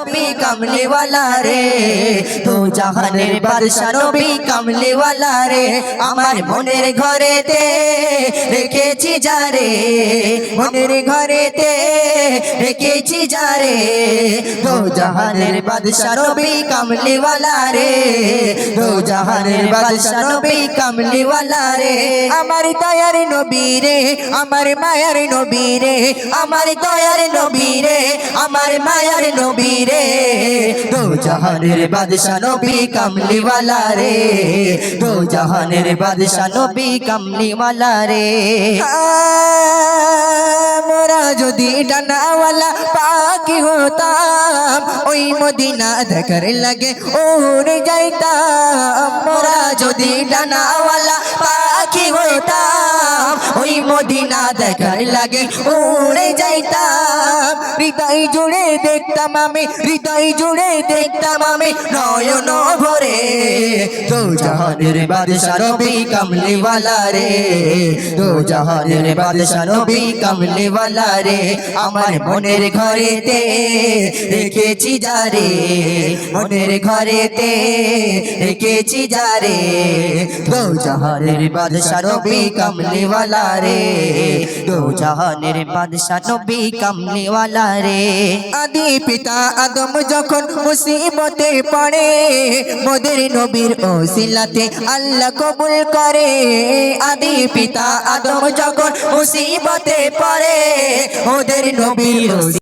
নবী কামলি ওয়ালা রে, দো জাহানের বাদশা নবী কামলি ওয়ালা রে, আমার মনের ঘরেতে রেখেছি যারে, মনের ঘরেতে রেখেছি যারে, দো জাহানের বাদশা নবী কামলি ওয়ালা রে, দো জাহানের বাদশা নবী কামলি ওয়ালা রে, আমার দয়ার নবী রে, আমার মায়ার নবী রে, আমার দয়ার নবী রে, আমার মায়ার নবী রে, দো জাহানের বাদশা নবী কামলি ওয়ালা রে, দো জাহানের বাদশা নবী কামলি ওয়ালা রে। মোরা যদি ডানাওয়ালা পাখি হতাম, ওই মদিনা দেখার লাগে উড়ে যাইতাম, মোরা যদি ডানাওয়ালা পাখি হতাম, ওই মদিনা দেখার লাগে উড়ে যাইতাম, হৃদয় জুড়ে দেখতাম আমি, হৃদয় জুড়ে দেখতাম আমি নয়ন ভরে, দো জাহানের বাদশা নবী কামলি ওয়ালা রে, দো জাহানের বাদশা নবী কামলি ওয়ালা রে, আমার মনের ঘরেতে রেখেছি যারে, মনের ঘরেতে রেখেছি যারে, দো জাহানের বাদশা নবী কামলি ওয়ালা রে, দো জাহানের বাদশা নবী কামলি ওয়ালা রে। আদি পিতা আদম যখন মুসিবতে পড়ে, মোদের নবীর ওসিলাতে আল্লাহ কবুল করে, আদি পিতা আদম যখন মুসিবতে পড়ে, মোদের নবীর